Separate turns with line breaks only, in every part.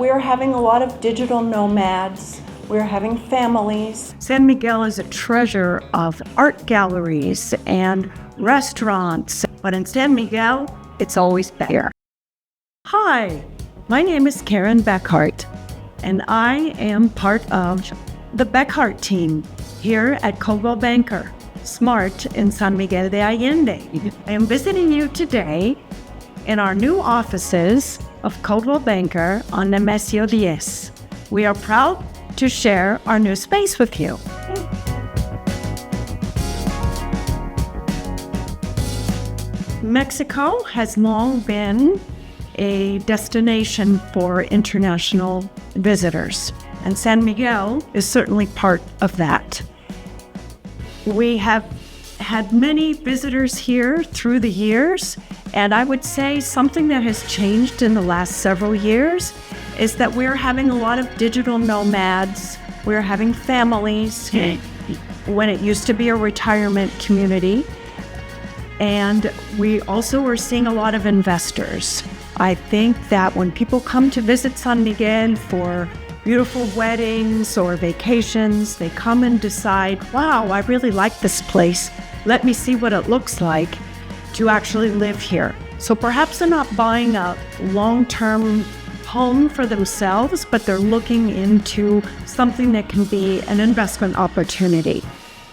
we're having a lot of digital nomads. We're having families.
San Miguel is a treasure of art galleries and restaurants, but in San Miguel, it's always better. Hi, my name is Karen Beckhart, and I am part of the Beckhart Team here at Coldwell Banker Smart in San Miguel de Allende. I am visiting you today in our new offices of Coldwell Banker on Nemesio Diez. We are proud to share our new space with you. Mexico has long been a destination for international visitors, and San Miguel is certainly part of that. We have had many visitors here through the years, and I would say something that has changed in the last several years is that we're having a lot of digital nomads. We're having families when it used to be a retirement community. And we also are seeing a lot of investors. I think that when people come to visit San Miguel for beautiful weddings or vacations, they come and decide, wow, I really like this place. Let me see what it looks like to actually live here. So perhaps they're not buying a long-term home for themselves, but they're looking into something that can be an investment opportunity.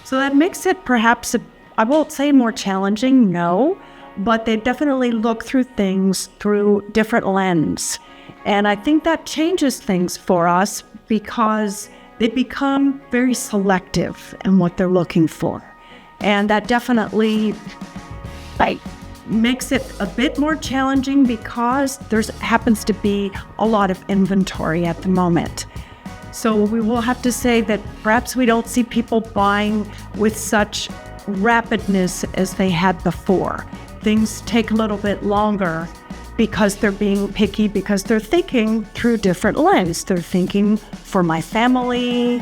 So that makes it perhaps, I won't say more challenging, no, but they definitely look through things through different lens. And I think that changes things for us because they become very selective in what they're looking for. And that definitely makes it a bit more challenging because there happens to be a lot of inventory at the moment. So we will have to say that perhaps we don't see people buying with such rapidness as they had before. Things take a little bit longer because they're being picky, because they're thinking through different lens. They're thinking, for my family,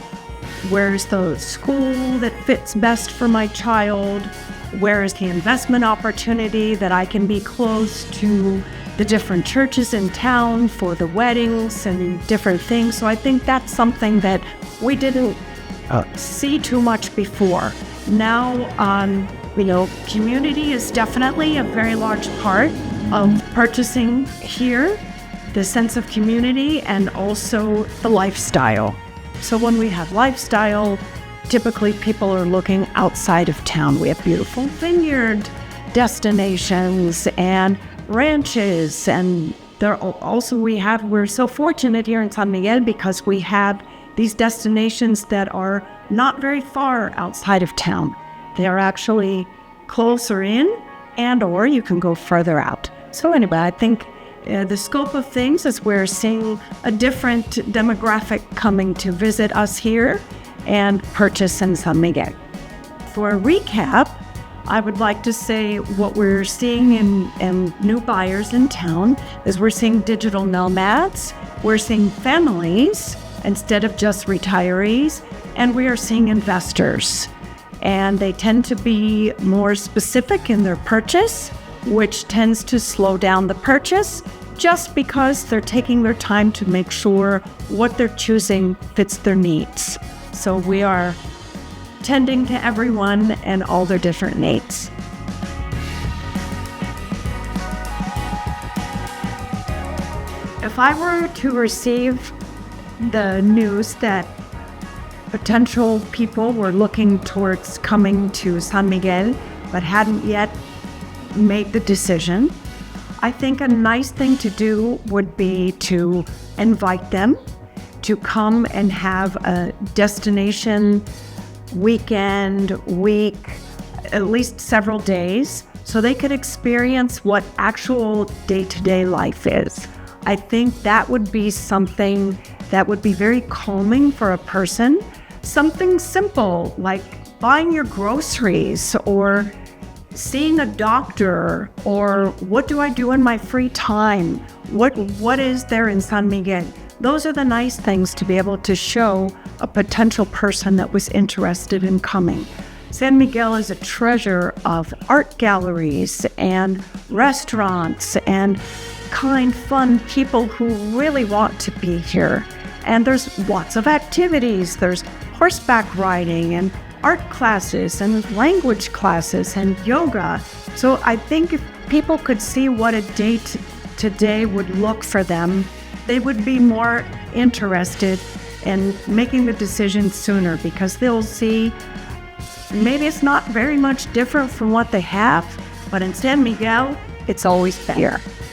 where's the school that fits best for my child? Where is the investment opportunity that I can be close to the different churches in town for the weddings and different things? So I think that's something that we didn't see too much before. Now, community is definitely a very large part of purchasing here, the sense of community and also the lifestyle. So when we have lifestyle, typically people are looking outside of town. We have beautiful vineyard destinations and ranches, and we're so fortunate here in San Miguel because we have these destinations that are not very far outside of town. They are actually closer in, and or you can go further out. So anyway, I think the scope of things is we're seeing a different demographic coming to visit us here and purchase in San Miguel. For a recap, I would like to say what we're seeing in new buyers in town is we're seeing digital nomads, we're seeing families instead of just retirees, and we are seeing investors. And they tend to be more specific in their purchase, which tends to slow down the purchase just because they're taking their time to make sure what they're choosing fits their needs. So we are tending to everyone and all their different needs. If I were to receive the news that potential people were looking towards coming to San Miguel but hadn't yet made the decision, I think a nice thing to do would be to invite them to come and have a destination weekend, week, at least several days, so they could experience what actual day-to-day life is. I think that would be something that would be very calming for a person. Something simple like buying your groceries or seeing a doctor, or what do I do in my free time? What is there in San Miguel? Those are the nice things to be able to show a potential person that was interested in coming. San Miguel is a treasure of art galleries and restaurants and kind, fun people who really want to be here. And there's lots of activities. There's horseback riding and art classes and language classes and yoga. So I think if people could see what a day today would look for them, they would be more interested in making the decision sooner, because they'll see maybe it's not very much different from what they have, but in San Miguel, it's always better.